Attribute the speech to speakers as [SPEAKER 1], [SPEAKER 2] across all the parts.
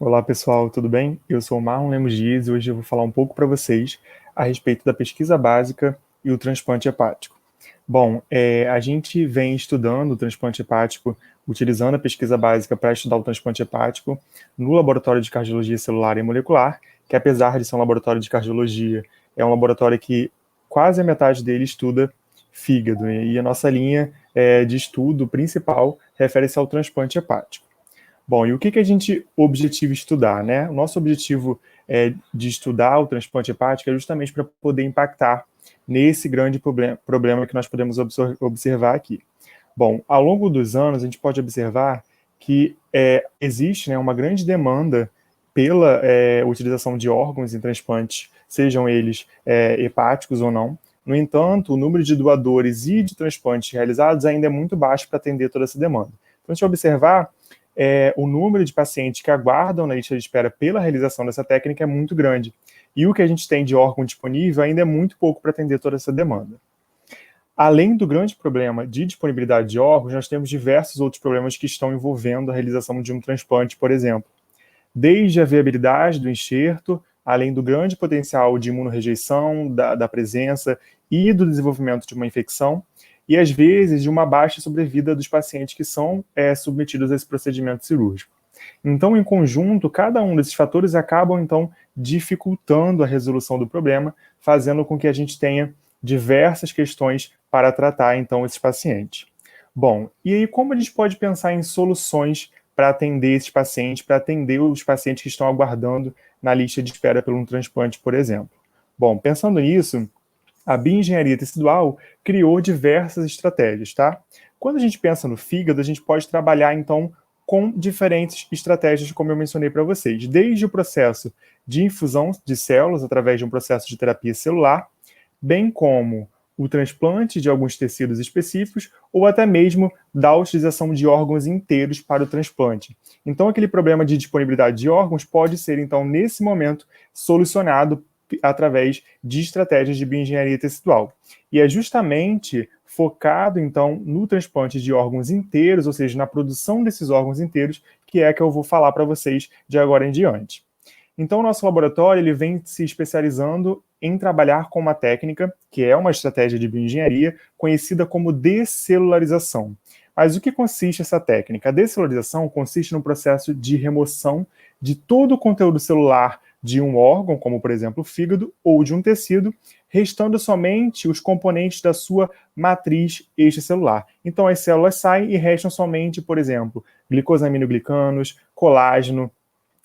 [SPEAKER 1] Olá pessoal, tudo bem? Eu sou o Marlon Lemos Dias e hoje eu vou falar um pouco para vocês a respeito da pesquisa básica e o transplante hepático. Bom, a gente vem estudando o transplante hepático, utilizando a pesquisa básica para estudar o transplante hepático no Laboratório de Cardiologia Celular e Molecular, que apesar de ser um laboratório de cardiologia, é um laboratório que quase a metade dele estuda fígado, e a nossa linha de estudo principal refere-se ao transplante hepático. Bom, e o que a gente objetiva estudar, né? O nosso objetivo de estudar o transplante hepático é justamente para poder impactar nesse grande problema que nós podemos observar aqui. Bom, ao longo dos anos, a gente pode observar que existe, né, uma grande demanda pela utilização de órgãos em transplantes, sejam eles hepáticos ou não. No entanto, o número de doadores e de transplantes realizados ainda é muito baixo para atender toda essa demanda. Então, se observar, o número de pacientes que aguardam na lista de espera pela realização dessa técnica é muito grande. E o que a gente tem de órgão disponível ainda é muito pouco para atender toda essa demanda. Além do grande problema de disponibilidade de órgãos, nós temos diversos outros problemas que estão envolvendo a realização de um transplante, por exemplo. Desde a viabilidade do enxerto, além do grande potencial de imunorrejeição, da presença e do desenvolvimento de uma infecção, e às vezes de uma baixa sobrevida dos pacientes que são submetidos a esse procedimento cirúrgico. Então, em conjunto, cada um desses fatores acabam, então, dificultando a resolução do problema, fazendo com que a gente tenha diversas questões para tratar, então, esses pacientes. Bom, e aí como a gente pode pensar em soluções para atender esses pacientes, para atender os pacientes que estão aguardando na lista de espera por um transplante, por exemplo? Bom, pensando nisso, a bioengenharia tecidual criou diversas estratégias, tá? Quando a gente pensa no fígado, a gente pode trabalhar, então, com diferentes estratégias, como eu mencionei para vocês, desde o processo de infusão de células através de um processo de terapia celular, bem como o transplante de alguns tecidos específicos ou até mesmo da utilização de órgãos inteiros para o transplante. Então, aquele problema de disponibilidade de órgãos pode ser, então, nesse momento, solucionado através de estratégias de bioengenharia tecidual. E é justamente focado, então, no transplante de órgãos inteiros, ou seja, na produção desses órgãos inteiros, que eu vou falar para vocês de agora em diante. Então, o nosso laboratório ele vem se especializando em trabalhar com uma técnica, que é uma estratégia de bioengenharia, conhecida como descelularização. Mas o que consiste essa técnica? A descelularização consiste no processo de remoção de todo o conteúdo celular de um órgão, como por exemplo o fígado, ou de um tecido, restando somente os componentes da sua matriz extracelular. Então as células saem e restam somente, por exemplo, glicosaminoglicanos, colágeno,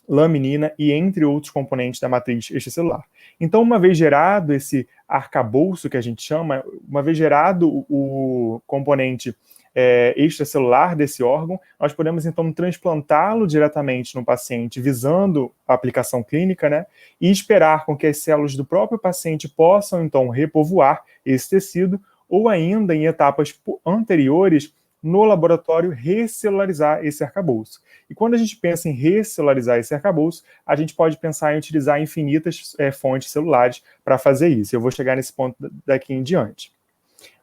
[SPEAKER 1] laminina e entre outros componentes da matriz extracelular. Então, uma vez gerado esse arcabouço que a gente chama, uma vez gerado o componente extracelular desse órgão, nós podemos então transplantá-lo diretamente no paciente, visando a aplicação clínica, né? E esperar com que as células do próprio paciente possam então repovoar esse tecido, ou ainda em etapas anteriores, no laboratório, recelularizar esse arcabouço. E quando a gente pensa em recelularizar esse arcabouço, a gente pode pensar em utilizar infinitas fontes celulares para fazer isso. Eu vou chegar nesse ponto daqui em diante.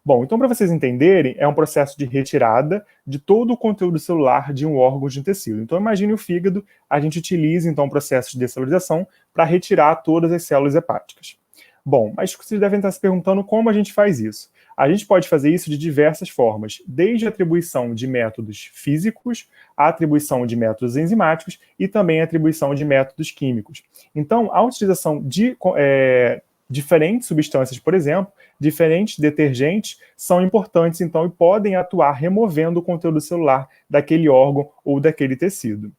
[SPEAKER 1] Bom, então para vocês entenderem, é um processo de retirada de todo o conteúdo celular de um órgão de um tecido. Então imagine o fígado, a gente utiliza então o processo de descelularização para retirar todas as células hepáticas. Bom, mas vocês devem estar se perguntando como a gente faz isso. A gente pode fazer isso de diversas formas, desde a atribuição de métodos físicos, a atribuição de métodos enzimáticos e também a atribuição de métodos químicos. Então, a utilização de diferentes substâncias, por exemplo, diferentes detergentes, são importantes, então, e podem atuar removendo o conteúdo celular daquele órgão ou daquele tecido.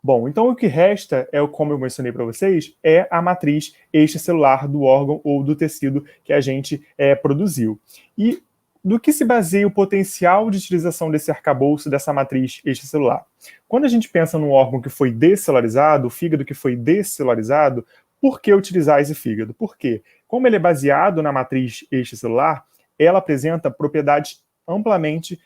[SPEAKER 1] Bom, então o que resta, como eu mencionei para vocês, é a matriz extracelular do órgão ou do tecido que a gente produziu. E do que se baseia o potencial de utilização desse arcabouço, dessa matriz extracelular? Quando a gente pensa num órgão que foi descelularizado, o fígado que foi descelularizado, por que utilizar esse fígado? Por quê? Como ele é baseado na matriz extracelular, ela apresenta propriedades amplamente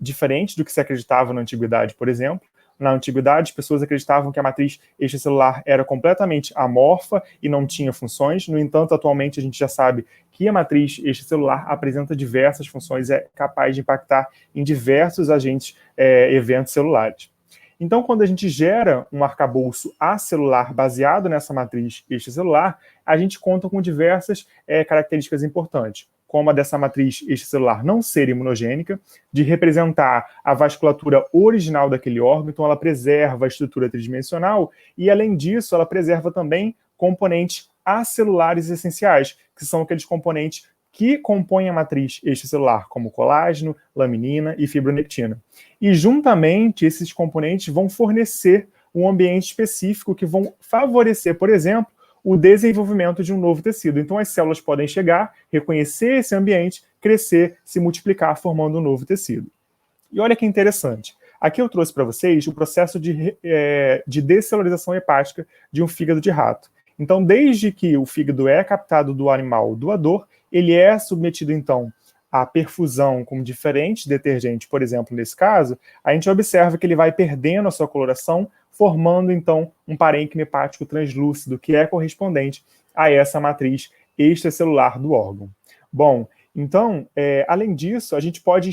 [SPEAKER 1] diferentes do que se acreditava na antiguidade, por exemplo. Na antiguidade, as pessoas acreditavam que a matriz extracelular era completamente amorfa e não tinha funções. No entanto, atualmente a gente já sabe que a matriz extracelular apresenta diversas funções, é capaz de impactar em diversos agentes, eventos celulares. Então, quando a gente gera um arcabouço acelular baseado nessa matriz extracelular, a gente conta com diversas características importantes, como a dessa matriz extracelular não ser imunogênica, de representar a vasculatura original daquele órgão, então ela preserva a estrutura tridimensional, e além disso, ela preserva também componentes acelulares essenciais, que são aqueles componentes que compõem a matriz extracelular, como colágeno, laminina e fibronectina. E, juntamente, esses componentes vão fornecer um ambiente específico que vão favorecer, por exemplo, o desenvolvimento de um novo tecido. Então, as células podem chegar, reconhecer esse ambiente, crescer, se multiplicar, formando um novo tecido. E olha que interessante. Aqui eu trouxe para vocês o processo de descelularização hepática de um fígado de rato. Então, desde que o fígado é captado do animal doador, ele é submetido, então, à perfusão com diferentes detergentes, por exemplo, nesse caso, a gente observa que ele vai perdendo a sua coloração, formando, então, um parênquima hepático translúcido, que é correspondente a essa matriz extracelular do órgão. Bom, então, além disso, a gente pode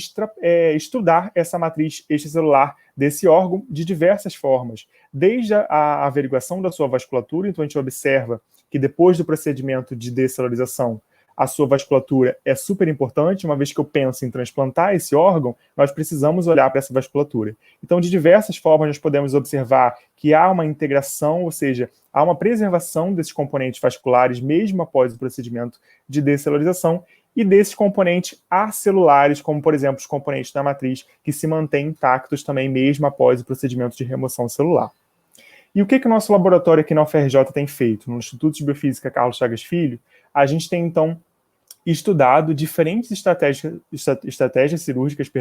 [SPEAKER 1] estudar essa matriz extracelular desse órgão de diversas formas, desde a averiguação da sua vasculatura. Então a gente observa que depois do procedimento de descelularização, a sua vasculatura é super importante. Uma vez que eu penso em transplantar esse órgão, nós precisamos olhar para essa vasculatura. Então, de diversas formas, nós podemos observar que há uma integração, ou seja, há uma preservação desses componentes vasculares, mesmo após o procedimento de descelularização, e desses componentes acelulares, como, por exemplo, os componentes da matriz, que se mantêm intactos também, mesmo após o procedimento de remoção celular. E o que o nosso laboratório aqui na UFRJ tem feito? No Instituto de Biofísica Carlos Chagas Filho, a gente tem, então, estudado diferentes estratégias cirúrgicas,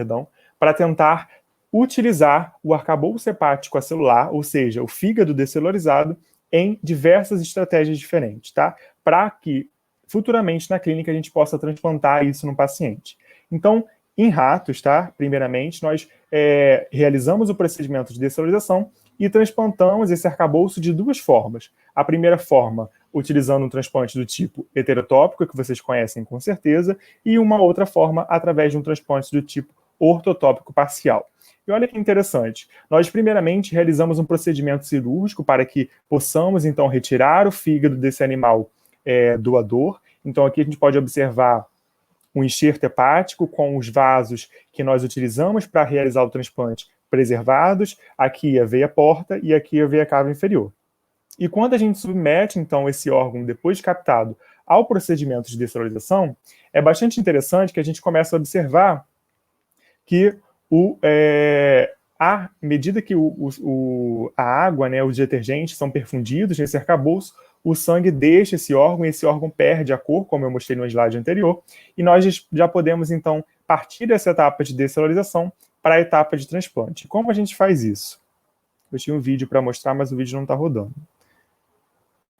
[SPEAKER 1] para tentar utilizar o arcabouço hepático acelular, ou seja, o fígado descelularizado, em diversas estratégias diferentes, tá? Para que, futuramente, na clínica, a gente possa transplantar isso no paciente. Então, em ratos, tá? Primeiramente, nós realizamos o procedimento de descelularização e transplantamos esse arcabouço de duas formas. A primeira forma, utilizando um transplante do tipo heterotópico, que vocês conhecem com certeza, e uma outra forma, através de um transplante do tipo ortotópico parcial. E olha que interessante, nós primeiramente realizamos um procedimento cirúrgico para que possamos, então, retirar o fígado desse animal doador. Então, aqui a gente pode observar um enxerto hepático com os vasos que nós utilizamos para realizar o transplante preservados, aqui a veia porta e aqui a veia cava inferior. E quando a gente submete, então, esse órgão, depois de captado, ao procedimento de descelularização, é bastante interessante que a gente começa a observar que à medida que a água, né, os detergentes são perfundidos nesse arcabouço, o sangue deixa esse órgão e esse órgão perde a cor, como eu mostrei no slide anterior, e nós já podemos, então, partir dessa etapa de descelularização para a etapa de transplante. Como a gente faz isso? Eu tinha um vídeo para mostrar, mas o vídeo não está rodando.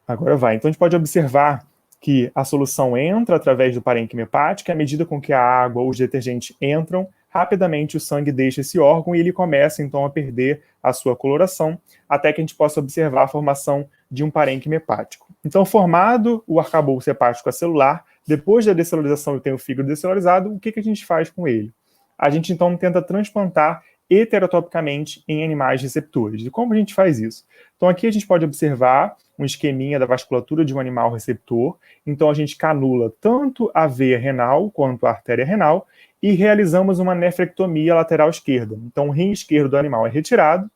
[SPEAKER 1] Agora vai. Então, a gente pode observar que a solução entra através do parênquima hepático, e à medida com que a água ou os detergentes entram, rapidamente o sangue deixa esse órgão e ele começa, então, a perder a sua coloração, até que a gente possa observar a formação de um parênquima hepático. Então, formado o arcabouço hepático acelular, depois da descelularização eu tenho o fígado descelularizado, o que a gente faz com ele? A gente, então, tenta transplantar heterotopicamente em animais receptores. E como a gente faz isso? Então, aqui a gente pode observar um esqueminha da vasculatura de um animal receptor. Então, a gente canula tanto a veia renal quanto a artéria renal e realizamos uma nefrectomia lateral esquerda. Então, o rim esquerdo do animal é retirado,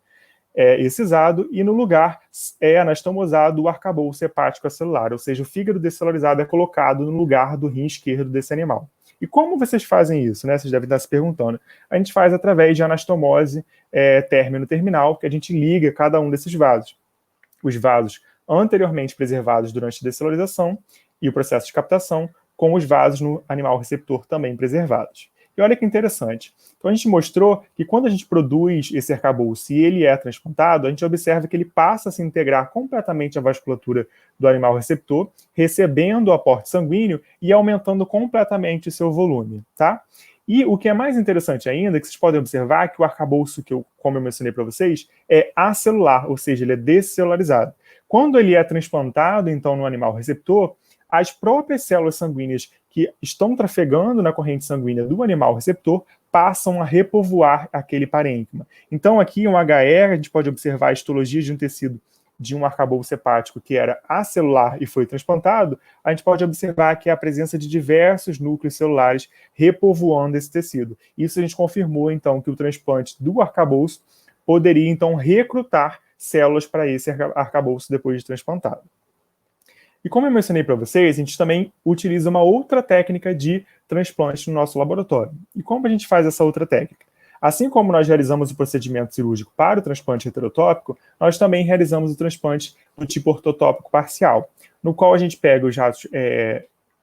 [SPEAKER 1] excisado, e no lugar é anastomosado o arcabouço hepático acelular, ou seja, o fígado descelularizado é colocado no lugar do rim esquerdo desse animal. E como vocês fazem isso, né? Vocês devem estar se perguntando. A gente faz através de anastomose término-terminal, que a gente liga cada um desses vasos. Os vasos anteriormente preservados durante a descelularização e o processo de captação, com os vasos no animal receptor também preservados. E olha que interessante. Então a gente mostrou que quando a gente produz esse arcabouço e ele é transplantado, a gente observa que ele passa a se integrar completamente à vasculatura do animal receptor, recebendo o aporte sanguíneo e aumentando completamente o seu volume, tá? E o que é mais interessante ainda, que vocês podem observar, que o arcabouço, como eu mencionei para vocês, é acelular, ou seja, ele é descelularizado. Quando ele é transplantado, então, no animal receptor, as próprias células sanguíneas que estão trafegando na corrente sanguínea do animal receptor passam a repovoar aquele parênquima. Então, aqui, um HR, a gente pode observar a histologia de um tecido de um arcabouço hepático que era acelular e foi transplantado, a gente pode observar que há a presença de diversos núcleos celulares repovoando esse tecido. Isso a gente confirmou, então, que o transplante do arcabouço poderia, então, recrutar células para esse arcabouço depois de transplantado. E como eu mencionei para vocês, a gente também utiliza uma outra técnica de transplante no nosso laboratório. E como a gente faz essa outra técnica? Assim como nós realizamos o procedimento cirúrgico para o transplante heterotópico, nós também realizamos o transplante do tipo ortotópico parcial, no qual a gente pega os ratos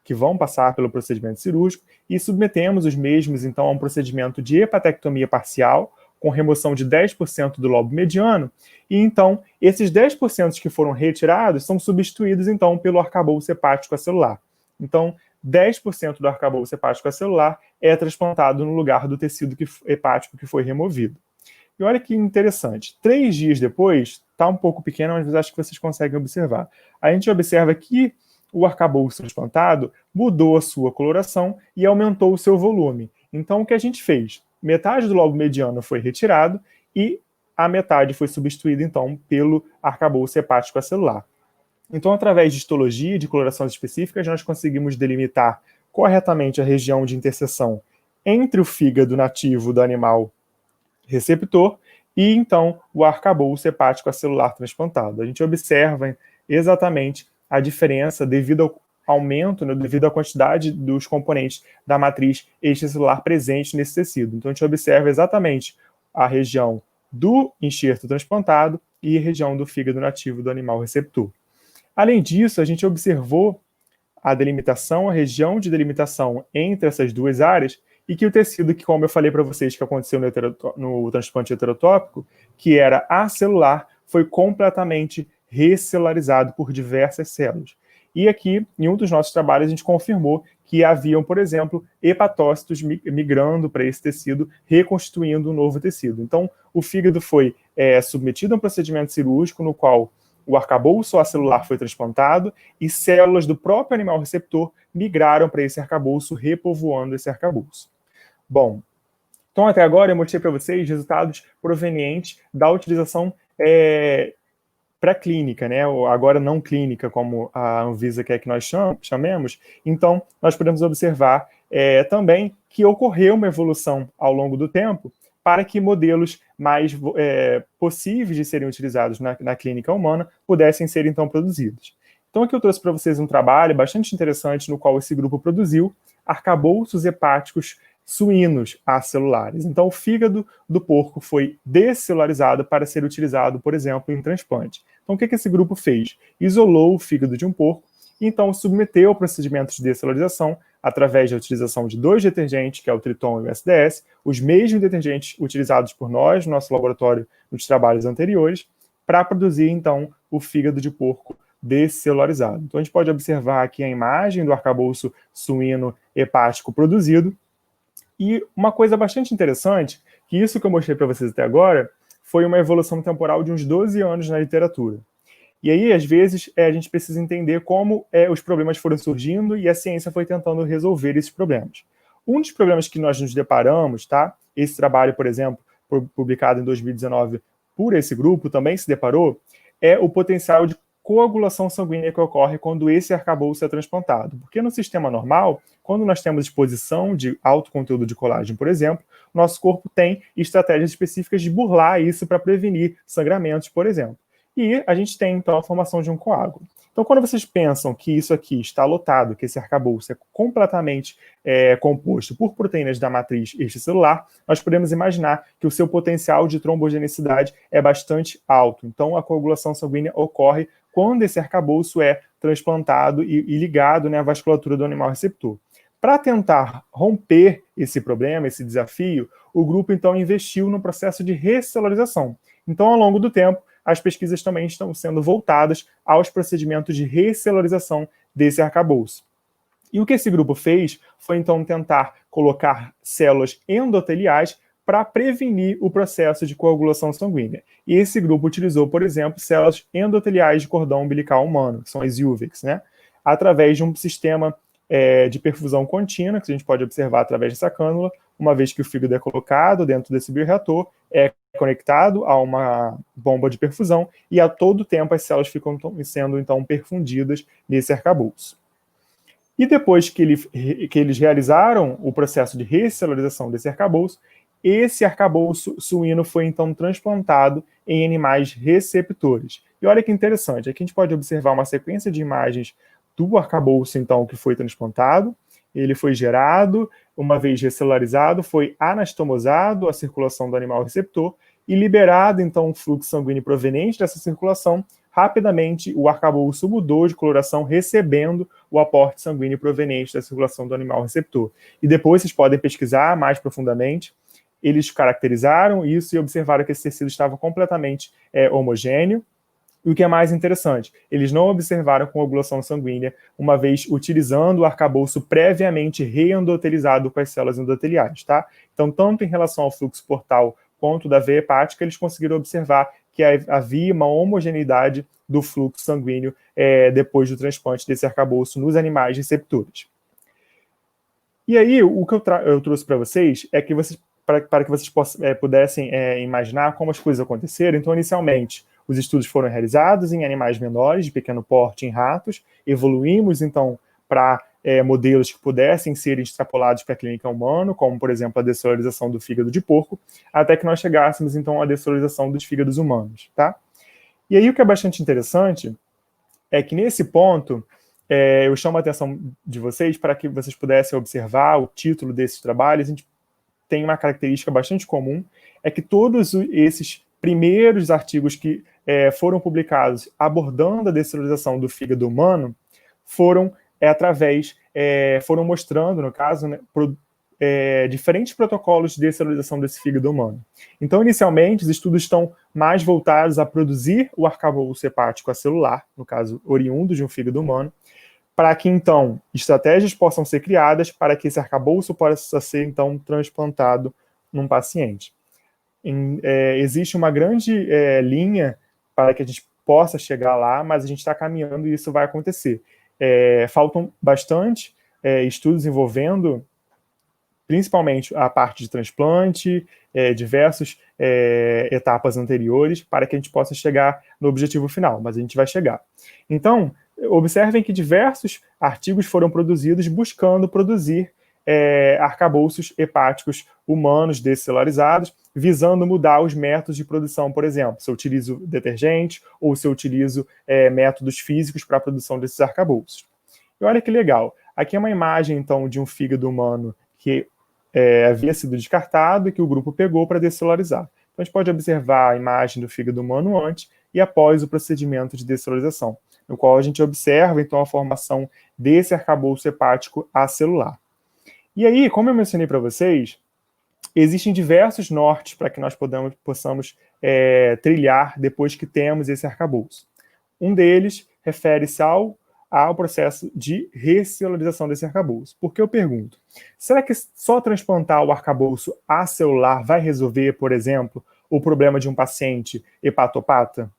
[SPEAKER 1] que vão passar pelo procedimento cirúrgico e submetemos os mesmos, então, a um procedimento de hepatectomia parcial, com remoção de 10% do lobo mediano, e então esses 10% que foram retirados são substituídos então pelo arcabouço hepático acelular. Então, 10% do arcabouço hepático acelular é transplantado no lugar do tecido hepático que foi removido. E olha que interessante, 3 dias depois, está um pouco pequeno, mas acho que vocês conseguem observar. A gente observa que o arcabouço transplantado mudou a sua coloração e aumentou o seu volume. Então, o que a gente fez? Metade do lobo mediano foi retirado e a metade foi substituída, então, pelo arcabouço hepático acelular. Então, através de histologia e de colorações específicas, nós conseguimos delimitar corretamente a região de interseção entre o fígado nativo do animal receptor e, então, o arcabouço hepático acelular transplantado. A gente observa exatamente a diferença devido ao aumento, né, devido à quantidade dos componentes da matriz extracelular presente nesse tecido. Então, a gente observa exatamente a região do enxerto transplantado e a região do fígado nativo do animal receptor. Além disso, a gente observou a delimitação, a região de delimitação entre essas duas áreas e que o tecido que, como eu falei para vocês, que aconteceu no transplante heterotópico, que era acelular, foi completamente recelularizado por diversas células. E aqui, em um dos nossos trabalhos, a gente confirmou que haviam, por exemplo, hepatócitos migrando para esse tecido, reconstituindo um novo tecido. Então, o fígado foi submetido a um procedimento cirúrgico no qual o arcabouço acelular foi transplantado e células do próprio animal receptor migraram para esse arcabouço, repovoando esse arcabouço. Bom, então até agora eu mostrei para vocês resultados provenientes da utilização pré-clínica, né? Ou agora não clínica, como a Anvisa quer que nós chamemos. Então, nós podemos observar também que ocorreu uma evolução ao longo do tempo para que modelos mais possíveis de serem utilizados na clínica humana pudessem ser, então, produzidos. Então, aqui eu trouxe para vocês um trabalho bastante interessante no qual esse grupo produziu arcabouços hepáticos suínos acelulares. Então, o fígado do porco foi descelularizado para ser utilizado, por exemplo, em transplante. Então, o que esse grupo fez? Isolou o fígado de um porco e, então, submeteu ao procedimento de descelularização através da utilização de 2 detergentes, que é o Triton e o SDS, os mesmos detergentes utilizados por nós no nosso laboratório nos trabalhos anteriores, para produzir, então, o fígado de porco descelularizado. Então, a gente pode observar aqui a imagem do arcabouço suíno hepático produzido. E uma coisa bastante interessante, que isso que eu mostrei para vocês até agora, foi uma evolução temporal de uns 12 anos na literatura. E aí, às vezes, a gente precisa entender como os problemas foram surgindo e a ciência foi tentando resolver esses problemas. Um dos problemas que nós nos deparamos, tá? Esse trabalho, por exemplo, publicado em 2019 por esse grupo, também se deparou, é o potencial de coagulação sanguínea que ocorre quando esse arcabouço é transplantado. Porque no sistema normal, quando nós temos exposição de alto conteúdo de colágeno, por exemplo, nosso corpo tem estratégias específicas de burlar isso para prevenir sangramentos, por exemplo. E a gente tem, então, a formação de um coágulo. Então, quando vocês pensam que isso aqui está lotado, que esse arcabouço é completamente composto por proteínas da matriz extracelular, nós podemos imaginar que o seu potencial de trombogenicidade é bastante alto. Então, a coagulação sanguínea ocorre quando esse arcabouço é transplantado e ligado, né, à vasculatura do animal receptor. Para tentar romper esse problema, esse desafio, o grupo, então, investiu no processo de recelularização. Então, ao longo do tempo, as pesquisas também estão sendo voltadas aos procedimentos de recelularização desse arcabouço. E o que esse grupo fez foi, então, tentar colocar células endoteliais para prevenir o processo de coagulação sanguínea. E esse grupo utilizou, por exemplo, células endoteliais de cordão umbilical humano, que são as UVECs, né? Através de um sistema de perfusão contínua, que a gente pode observar através dessa cânula, uma vez que o fígado é colocado dentro desse bioreator, é conectado a uma bomba de perfusão e a todo tempo as células ficam sendo, então, perfundidas nesse arcabouço. E depois que eles realizaram o processo de recelularização desse arcabouço, esse arcabouço suíno foi, então, transplantado em animais receptores. E olha que interessante, aqui a gente pode observar uma sequência de imagens do arcabouço, então, que foi transplantado. Ele foi gerado, uma vez recelularizado, foi anastomosado a circulação do animal receptor e liberado, então, um fluxo sanguíneo proveniente dessa circulação. Rapidamente, o arcabouço mudou de coloração, recebendo o aporte sanguíneo proveniente da circulação do animal receptor. E depois vocês podem pesquisar mais profundamente. Eles caracterizaram isso e observaram que esse tecido estava completamente homogêneo. E o que é mais interessante, eles não observaram coagulação sanguínea, uma vez utilizando o arcabouço previamente reendotelizado com as células endoteliais, tá? Então, tanto em relação ao fluxo portal quanto da veia hepática, eles conseguiram observar que havia uma homogeneidade do fluxo sanguíneo depois do transplante desse arcabouço nos animais receptores. E aí, o que eu trouxe para vocês é que para que vocês pudessem imaginar como as coisas aconteceram. Então, inicialmente, os estudos foram realizados em animais menores, de pequeno porte, em ratos. Evoluímos, então, para modelos que pudessem ser extrapolados para a clínica humana, como, por exemplo, a descelularização do fígado de porco, até que nós chegássemos, então, à descelularização dos fígados humanos, tá? E aí, o que é bastante interessante é que, nesse ponto, eu chamo a atenção de vocês para que vocês pudessem observar o título desses trabalhos. A gente tem uma característica bastante comum, é que todos esses primeiros artigos que foram publicados abordando a descelularização do fígado humano foram foram mostrando, no caso, né, diferentes protocolos de descelularização desse fígado humano. Então, inicialmente, os estudos estão mais voltados a produzir o arcabouço hepático acelular, no caso, oriundo de um fígado humano, para que, então, estratégias possam ser criadas para que esse arcabouço possa ser, então, transplantado num paciente. Existe uma grande linha para que a gente possa chegar lá, mas a gente está caminhando e isso vai acontecer. Faltam bastante estudos envolvendo, principalmente, a parte de transplante, diversas etapas anteriores, para que a gente possa chegar no objetivo final, mas a gente vai chegar. Então, observem que diversos artigos foram produzidos buscando produzir arcabouços hepáticos humanos descelularizados, visando mudar os métodos de produção, por exemplo, se eu utilizo detergente ou se eu utilizo métodos físicos para a produção desses arcabouços. E olha que legal, aqui é uma imagem, então, de um fígado humano que havia sido descartado e que o grupo pegou para descelularizar. Então, a gente pode observar a imagem do fígado humano antes e após o procedimento de descelularização, no qual a gente observa, então, a formação desse arcabouço hepático acelular. E aí, como eu mencionei para vocês, existem diversos nortes para que nós possamos trilhar depois que temos esse arcabouço. Um deles refere-se ao processo de recelularização desse arcabouço. Porque eu pergunto, será que só transplantar o arcabouço acelular vai resolver, por exemplo, o problema de um paciente hepatopata?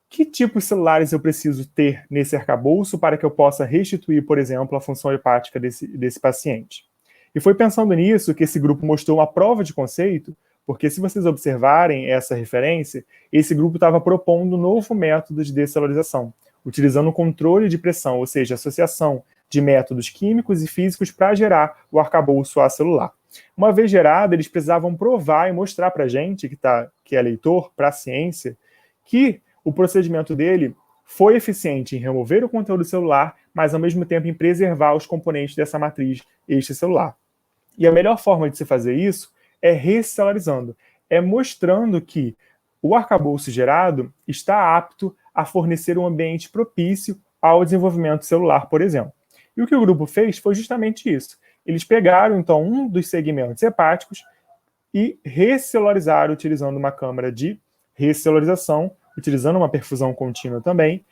[SPEAKER 1] Que tipos celulares eu preciso ter nesse arcabouço para que eu possa restituir, por exemplo, a função hepática desse paciente? E foi pensando nisso que esse grupo mostrou uma prova de conceito, porque se vocês observarem essa referência, esse grupo estava propondo um novo método de descelularização, utilizando o controle de pressão, ou seja, associação de métodos químicos e físicos para gerar o arcabouço acelular. Uma vez gerado, eles precisavam provar e mostrar para a gente, que é leitor, para a ciência, que o procedimento dele foi eficiente em remover o conteúdo celular, mas ao mesmo tempo em preservar os componentes dessa matriz extracelular. E a melhor forma de se fazer isso é recelularizando, mostrando que o arcabouço gerado está apto a fornecer um ambiente propício ao desenvolvimento celular, por exemplo. E o que o grupo fez foi justamente isso. Eles pegaram, então, um dos segmentos hepáticos e recelularizaram utilizando uma câmara de recelularização, utilizando uma perfusão contínua também,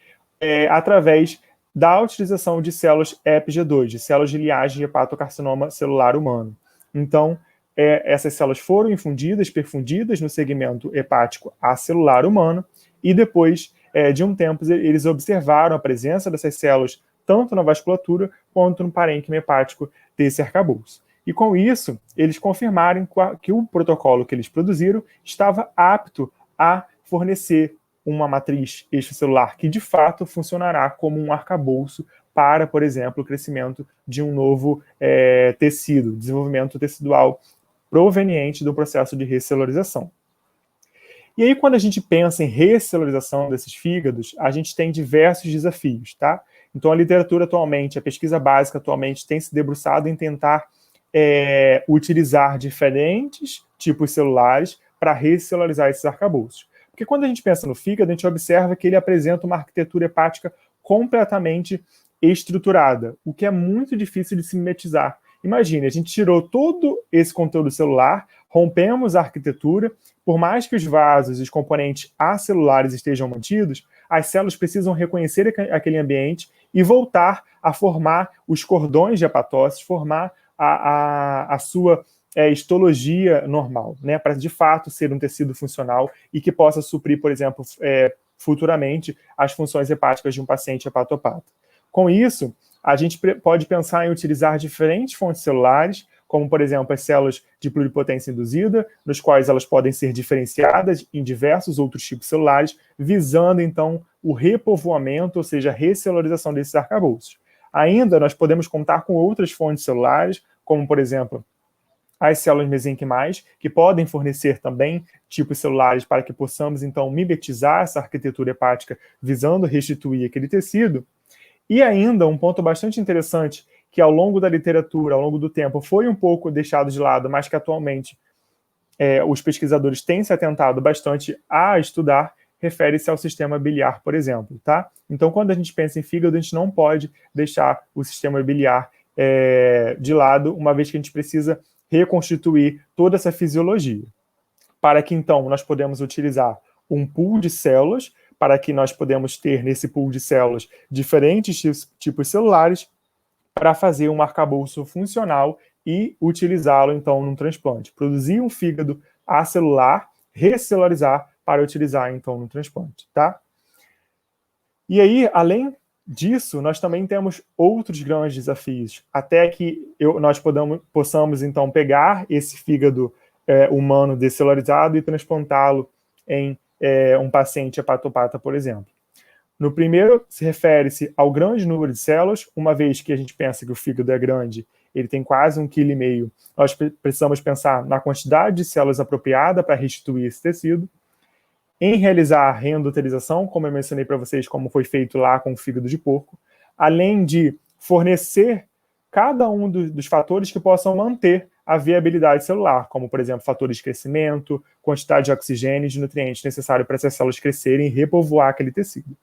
[SPEAKER 1] através da utilização de células EPG2, de células de linhagem de hepatocarcinoma celular humano. Então, essas células foram infundidas, perfundidas no segmento hepático acelular humano, e depois de um tempo eles observaram a presença dessas células tanto na vasculatura quanto no parênquima hepático desse arcabouço. E com isso, eles confirmaram que o protocolo que eles produziram estava apto a fornecer uma matriz extracelular que de fato funcionará como um arcabouço para, por exemplo, o crescimento de um novo tecido, desenvolvimento tecidual proveniente do processo de recelularização. E aí, quando a gente pensa em recelularização desses fígados, a gente tem diversos desafios, tá? Então, a literatura atualmente, a pesquisa básica atualmente tem se debruçado em tentar utilizar diferentes tipos celulares para recelularizar esses arcabouços. Porque quando a gente pensa no fígado, a gente observa que ele apresenta uma arquitetura hepática completamente estruturada, o que é muito difícil de se mimetizar. Imagine, a gente tirou todo esse conteúdo celular, rompemos a arquitetura, por mais que os vasos e os componentes acelulares estejam mantidos, as células precisam reconhecer aquele ambiente e voltar a formar os cordões de hepatócitos, formar a sua histologia normal, né, para de fato ser um tecido funcional e que possa suprir, por exemplo, futuramente as funções hepáticas de um paciente hepatopata. Com isso, a gente pode pensar em utilizar diferentes fontes celulares, como, por exemplo, as células de pluripotência induzida, nos quais elas podem ser diferenciadas em diversos outros tipos celulares, visando, então, o repovoamento, ou seja, a recelularização desses arcabouços. Ainda, nós podemos contar com outras fontes celulares, como, por exemplo, as células mesenquimais, que podem fornecer também tipos celulares para que possamos, então, mimetizar essa arquitetura hepática, visando restituir aquele tecido. E ainda, um ponto bastante interessante, que ao longo da literatura, ao longo do tempo, foi um pouco deixado de lado, mas que atualmente os pesquisadores têm se atentado bastante a estudar, refere-se ao sistema biliar, por exemplo, tá? Então, quando a gente pensa em fígado, a gente não pode deixar o sistema biliar de lado, uma vez que a gente precisa reconstituir toda essa fisiologia, para que, então, nós podemos utilizar um pool de células, para que nós podemos ter nesse pool de células diferentes tipos celulares para fazer um arcabouço funcional e utilizá-lo, então, num transplante. Produzir um fígado acelular, recelularizar para utilizar, então, no transplante, tá? E aí, além disso, nós também temos outros grandes desafios, até que nós possamos, então, pegar esse fígado humano descelularizado e transplantá-lo em um paciente hepatopata, por exemplo. No primeiro, se refere-se ao grande número de células, uma vez que a gente pensa que o fígado é grande, ele tem quase 1,5 kg, nós precisamos pensar na quantidade de células apropriada para restituir esse tecido, em realizar a reendoterização, como eu mencionei para vocês, como foi feito lá com o fígado de porco, além de fornecer cada um dos fatores que possam manter a viabilidade celular, como, por exemplo, fatores de crescimento, quantidade de oxigênio e de nutrientes necessários para essas células crescerem e repovoar aquele tecido.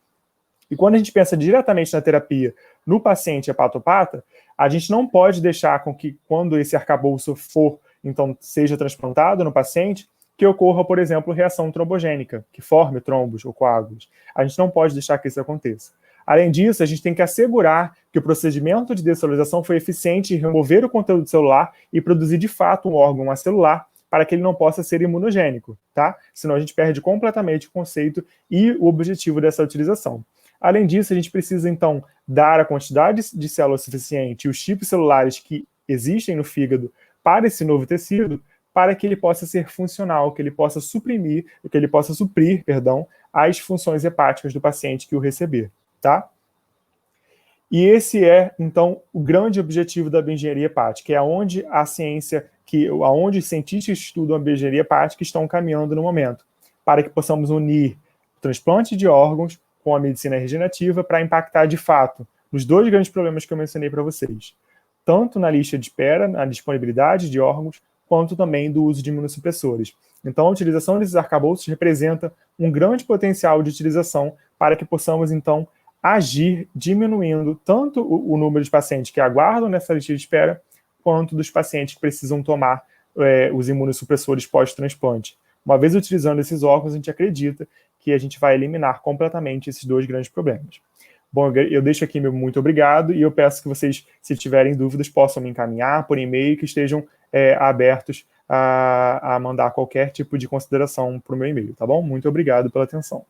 [SPEAKER 1] E quando a gente pensa diretamente na terapia no paciente hepatopata, a gente não pode deixar com que, quando esse arcabouço for, então, seja transplantado no paciente, que ocorra, por exemplo, reação trombogênica, que forme trombos ou coágulos. A gente não pode deixar que isso aconteça. Além disso, a gente tem que assegurar que o procedimento de descelularização foi eficiente em remover o conteúdo celular e produzir, de fato, um órgão acelular para que ele não possa ser imunogênico, tá? Senão a gente perde completamente o conceito e o objetivo dessa utilização. Além disso, a gente precisa, então, dar a quantidade de células suficiente e os tipos celulares que existem no fígado para esse novo tecido, para que ele possa ser funcional, que ele possa suprir, as funções hepáticas do paciente que o receber, tá? E esse é, então, o grande objetivo da bioengenharia hepática, é aonde a ciência, aonde os cientistas que estudam a bioengenharia hepática estão caminhando no momento, para que possamos unir o transplante de órgãos com a medicina regenerativa para impactar, de fato, nos dois grandes problemas que eu mencionei para vocês, tanto na lista de espera, na disponibilidade de órgãos, quanto também do uso de imunossupressores. Então, a utilização desses arcabouços representa um grande potencial de utilização para que possamos, então, agir diminuindo tanto o número de pacientes que aguardam nessa lista de espera, quanto dos pacientes que precisam tomar os imunossupressores pós-transplante. Uma vez utilizando esses órgãos, a gente acredita que a gente vai eliminar completamente esses dois grandes problemas. Bom, eu deixo aqui meu muito obrigado e eu peço que vocês, se tiverem dúvidas, possam me encaminhar por e-mail, que estejam abertos a mandar qualquer tipo de consideração para o meu e-mail, tá bom? Muito obrigado pela atenção.